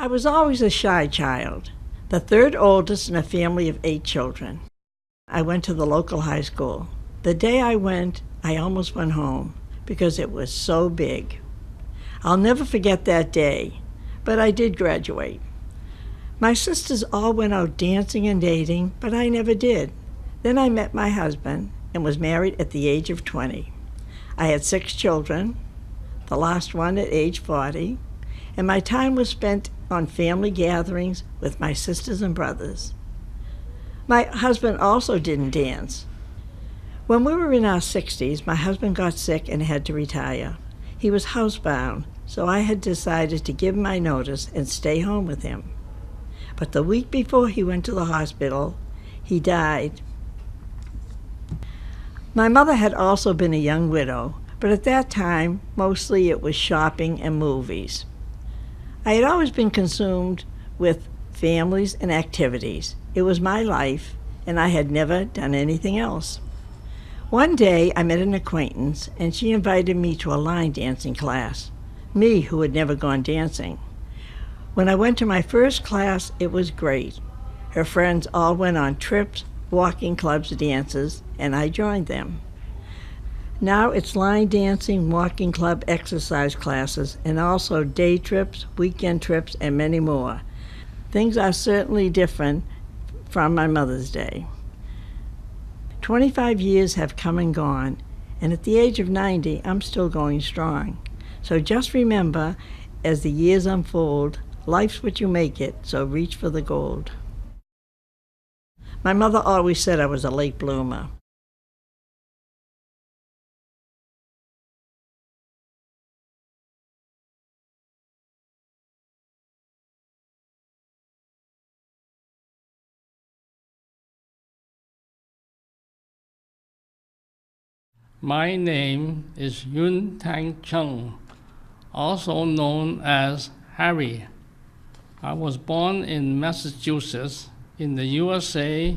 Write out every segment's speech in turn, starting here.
I was always a shy child, the third oldest in a family of 8 children. I went to the local high school. The day I went, I almost went home because it was so big. I'll never forget that day, but I did graduate. My sisters all went out dancing and dating, but I never did. Then I met my husband and was married at the age of 20. I had 6 children, the last one at age 40, and my time was spent on family gatherings with my sisters and brothers. My husband also didn't dance. When we were in our 60s, my husband got sick and had to retire. He was housebound, so I had decided to give him my notice and stay home with him. But the week before he went to the hospital, he died. My mother had also been a young widow, but at that time, mostly it was shopping and movies. I had always been consumed with families and activities. It was my life, and I had never done anything else. One day, I met an acquaintance, and she invited me to a line dancing class, me who had never gone dancing. When I went to my first class, it was great. Her friends all went on trips, walking clubs, dances, and I joined them. Now it's line dancing, walking club, exercise classes, and also day trips, weekend trips, and many more. Things are certainly different from my mother's day. 25 years have come and gone, and at the age of 90, I'm still going strong. So just remember, as the years unfold, life's what you make it, so reach for the gold. My mother always said I was a late bloomer. My name is Yun Tang Chung, also known as Harry. I was born in Massachusetts, in the USA,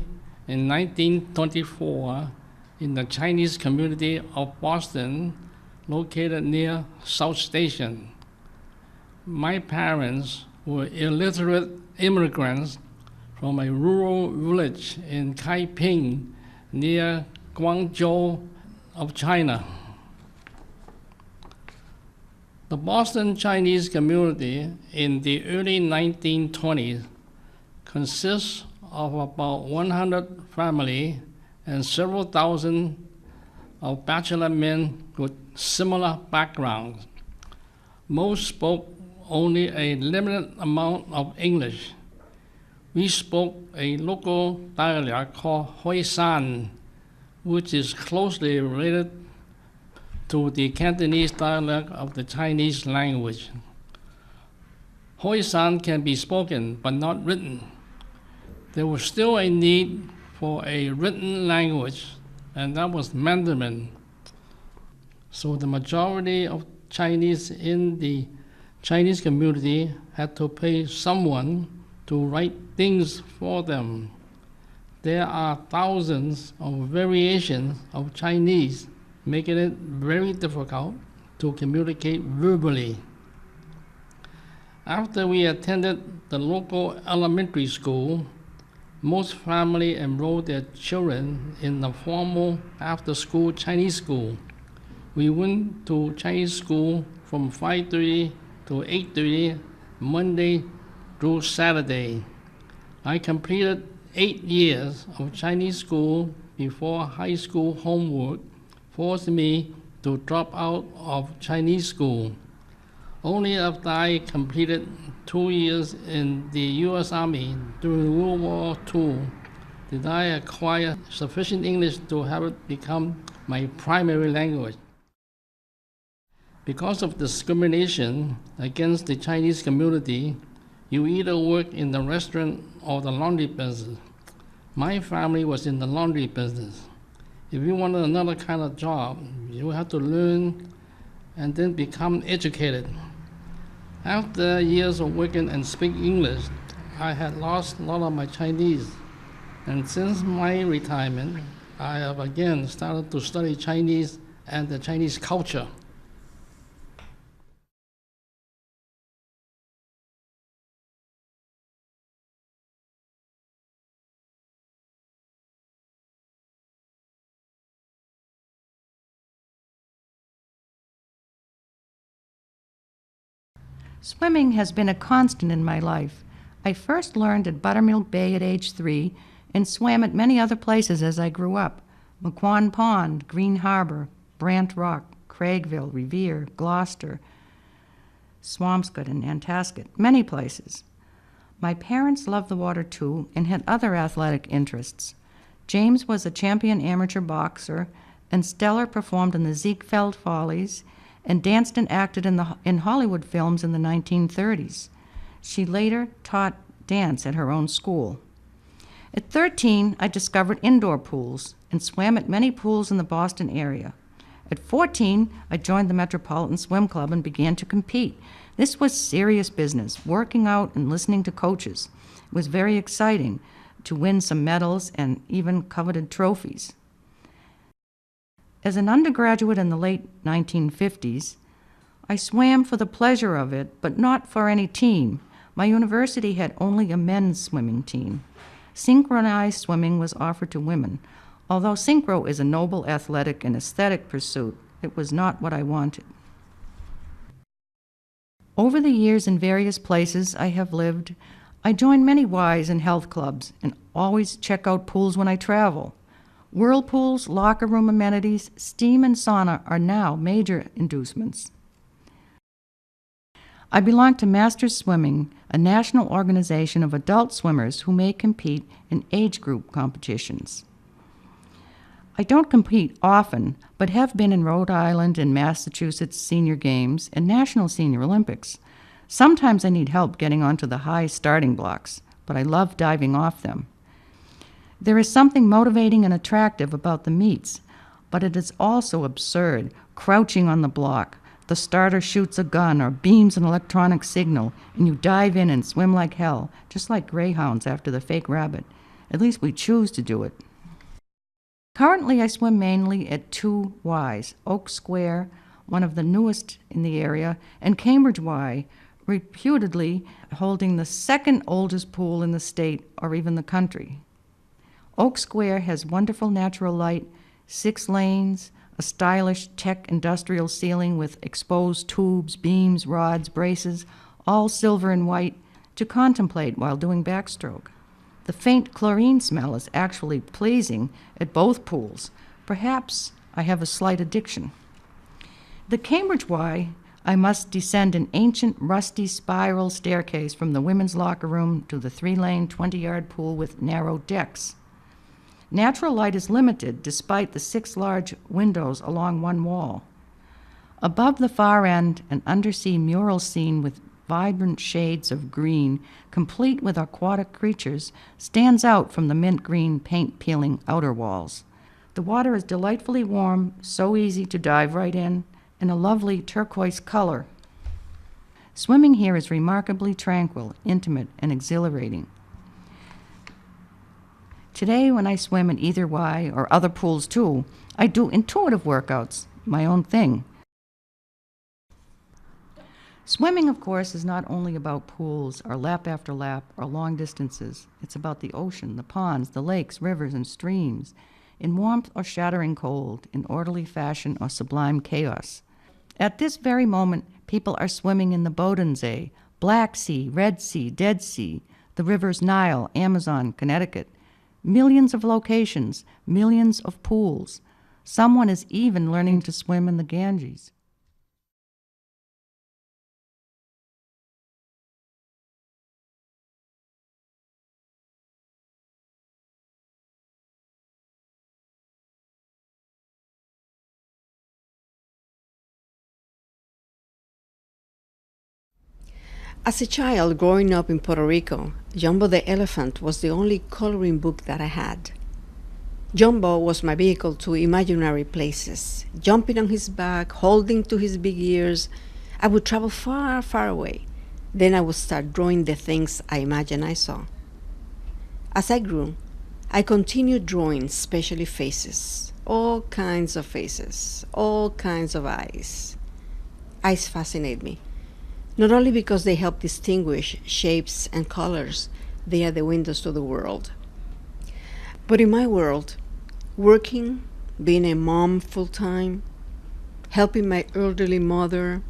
in 1924, in the Chinese community of Boston, located near South Station. My parents were illiterate immigrants from a rural village in Kaiping, near Guangzhou of China. The Boston Chinese community in the early 1920s consists of about 100 families and several thousand of bachelor men with similar backgrounds. Most spoke only a limited amount of English. We spoke a local dialect called Hui San, which is closely related to the Cantonese dialect of the Chinese language. Hui San can be spoken but not written. There was still a need for a written language, and that was Mandarin. So the majority of Chinese in the Chinese community had to pay someone to write things for them. There are thousands of variations of Chinese, making it very difficult to communicate verbally. After we attended the local elementary school, most families enrolled their children in the formal after-school Chinese school. We went to Chinese school from 5:30 to 8:30, Monday through Saturday. I completed 8 years of Chinese school before high school homework forced me to drop out of Chinese school. Only after I completed 2 years in the U.S. Army during World War II did I acquire sufficient English to have it become my primary language. Because of discrimination against the Chinese community, you either work in the restaurant or the laundry business. My family was in the laundry business. If you wanted another kind of job, you have to learn and then become educated. After years of working and speaking English, I had lost a lot of my Chinese. And since my retirement, I have again started to study Chinese and the Chinese culture. Swimming has been a constant in my life. I first learned at Buttermilk Bay at age 3 and swam at many other places as I grew up. McQuon Pond, Green Harbor, Brant Rock, Craigville, Revere, Gloucester, Swampscott, and Nantasket, many places. My parents loved the water too and had other athletic interests. James was a champion amateur boxer, and Stella performed in the Ziegfeld Follies and danced and acted in Hollywood films in the 1930s. She later taught dance at her own school. At 13, I discovered indoor pools and swam at many pools in the Boston area. At 14, I joined the Metropolitan Swim Club and began to compete. This was serious business, working out and listening to coaches. It was very exciting to win some medals and even coveted trophies. As an undergraduate in the late 1950s, I swam for the pleasure of it, but not for any team. My university had only a men's swimming team. Synchronized swimming was offered to women. Although synchro is a noble athletic and aesthetic pursuit, it was not what I wanted. Over the years in various places I have lived, I joined many Ys and health clubs and always check out pools when I travel. Whirlpools, locker room amenities, steam and sauna are now major inducements. I belong to Masters Swimming, a national organization of adult swimmers who may compete in age group competitions. I don't compete often, but have been in Rhode Island and Massachusetts Senior Games and National Senior Olympics. Sometimes I need help getting onto the high starting blocks, but I love diving off them. There is something motivating and attractive about the meets, but it is also absurd, crouching on the block. The starter shoots a gun or beams an electronic signal, and you dive in and swim like hell, just like greyhounds after the fake rabbit. At least we choose to do it. Currently, I swim mainly at 2 Ys, Oak Square, one of the newest in the area, and Cambridge Y, reputedly holding the second oldest pool in the state or even the country. Oak Square has wonderful natural light, 6 lanes, a stylish tech industrial ceiling with exposed tubes, beams, rods, braces, all silver and white, to contemplate while doing backstroke. The faint chlorine smell is actually pleasing at both pools. Perhaps I have a slight addiction. The Cambridge Y, I must descend an ancient, rusty spiral staircase from the women's locker room to the 3-lane, 20-yard pool with narrow decks. Natural light is limited despite the 6 large windows along one wall. Above the far end, an undersea mural scene with vibrant shades of green, complete with aquatic creatures, stands out from the mint green paint-peeling outer walls. The water is delightfully warm, so easy to dive right in, and a lovely turquoise color. Swimming here is remarkably tranquil, intimate, and exhilarating. Today, when I swim in either Y or other pools too, I do intuitive workouts, my own thing. Swimming, of course, is not only about pools or lap after lap or long distances. It's about the ocean, the ponds, the lakes, rivers, and streams, in warmth or shattering cold, in orderly fashion or sublime chaos. At this very moment, people are swimming in the Bodensee, Black Sea, Red Sea, Dead Sea, the rivers Nile, Amazon, Connecticut. Millions of locations, millions of pools. Someone is even learning to swim in the Ganges. As a child growing up in Puerto Rico, Jumbo the elephant was the only coloring book that I had. Jumbo was my vehicle to imaginary places. Jumping on his back, holding to his big ears, I would travel far, far away. Then I would start drawing the things I imagined I saw. As I grew, I continued drawing, especially faces. All kinds of faces, all kinds of eyes. Eyes fascinate me. Not only because they help distinguish shapes and colors, they are the windows to the world. But in my world, working, being a mom full-time, helping my elderly mother,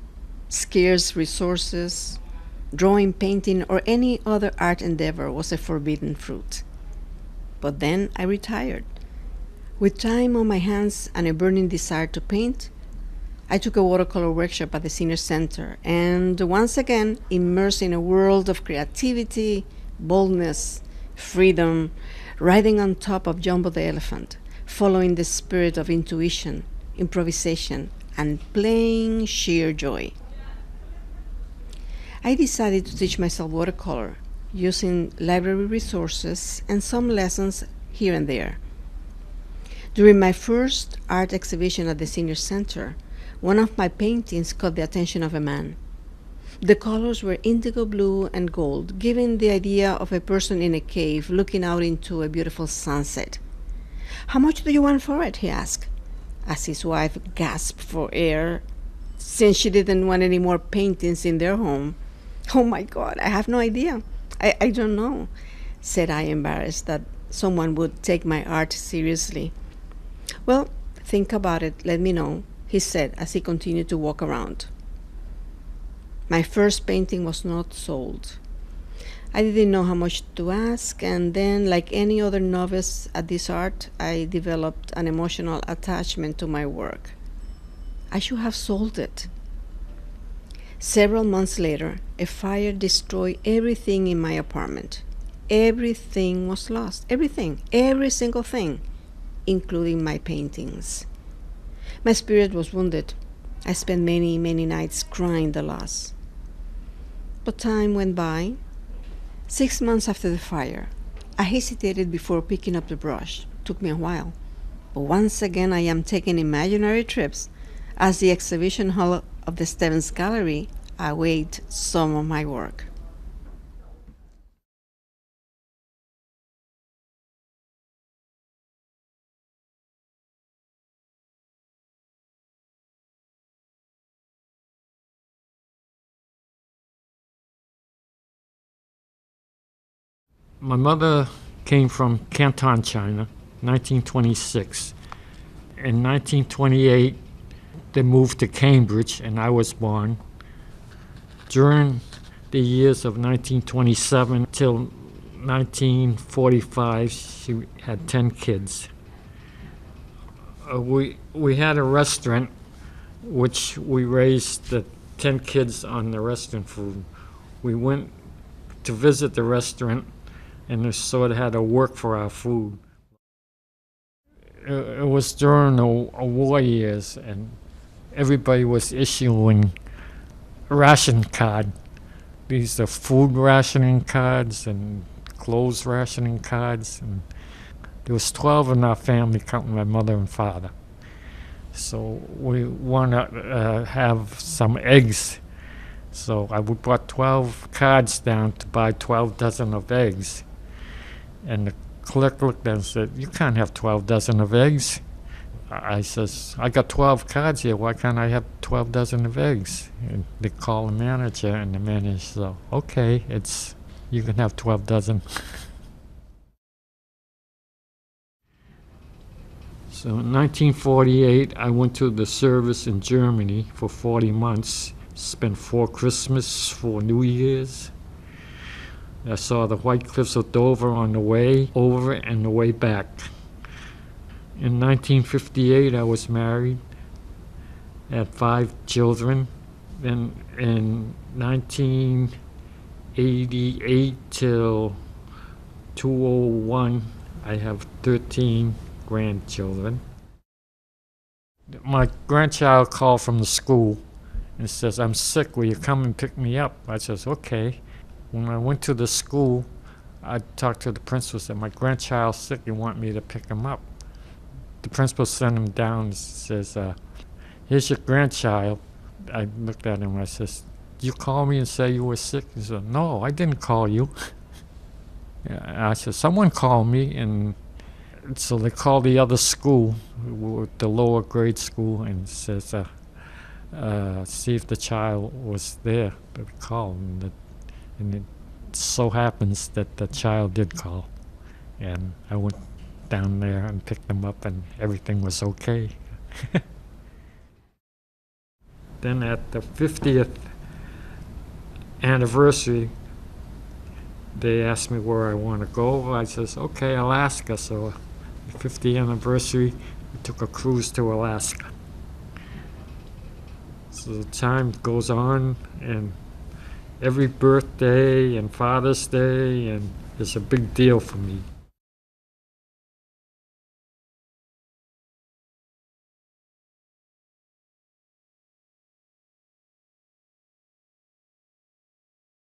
scarce resources, drawing, painting, or any other art endeavor was a forbidden fruit. But then I retired. With time on my hands and a burning desire to paint, I took a watercolor workshop at the Senior Center and once again immersed in a world of creativity, boldness, freedom, riding on top of Jumbo the elephant, following the spirit of intuition, improvisation, and plain sheer joy. I decided to teach myself watercolor using library resources and some lessons here and there. During my first art exhibition at the Senior Center, one of my paintings caught the attention of a man. The colors were indigo blue and gold, giving the idea of a person in a cave looking out into a beautiful sunset. "How much do you want for it?" he asked, as his wife gasped for air, since she didn't want any more paintings in their home. "Oh my God, I have no idea. I don't know," said I, embarrassed that someone would take my art seriously. "Well, think about it, let me know," he said as he continued to walk around. My first painting was not sold. I didn't know how much to ask, and then, like any other novice at this art, I developed an emotional attachment to my work. I should have sold it. Several months later, a fire destroyed everything in my apartment. Everything was lost. Everything. Every single thing, including my paintings. My spirit was wounded. I spent many, many nights crying the loss. But time went by. 6 months after the fire, I hesitated before picking up the brush. It took me a while. But once again, I am taking imaginary trips as the exhibition hall of the Stevens Gallery await some of my work. My mother came from Canton, China, 1926. In 1928, they moved to Cambridge, and I was born. During the years of 1927 till 1945, she had 10 kids. We had a restaurant, which we raised the 10 kids on the restaurant food. We went to visit the restaurant, and they sort of had to work for our food. It was during the war years, and everybody was issuing ration card. These are food rationing cards and clothes rationing cards. And there was 12 in our family, counting my mother and father. So we want to have some eggs. So I brought 12 cards down to buy 12 dozen of eggs. And the clerk looked at and said, "You can't have 12 dozen of eggs." I says, "I got 12 cards here. Why can't I have 12 dozen of eggs?" And they call the manager, and the manager said, "Okay, you can have 12 dozen." So in 1948, I went to the service in Germany for 40 months, spent 4 Christmas, 4 New Year's. I saw the White Cliffs of Dover on the way over and the way back. In 1958, I was married, had 5 children. Then in 1988 till 2001, I have 13 grandchildren. My grandchild called from the school and says, "I'm sick, will you come and pick me up?" I says, "Okay." When I went to the school, I talked to the principal, said, "My grandchild's sick, you want me to pick him up?" The principal sent him down and says, "Here's your grandchild." I looked at him, I says, "Did you call me and say you were sick?" He said, "No, I didn't call you." I said, "Someone called me," and so they called the other school, the lower grade school, and says, see if the child was there. They called, and it so happens that the child did call, and I went down there and picked them up, and everything was okay. Then at the 50th anniversary, they asked me where I want to go. I says, okay, Alaska. So, 50th anniversary, we took a cruise to Alaska. So the time goes on, and every birthday and Father's Day, and it's a big deal for me.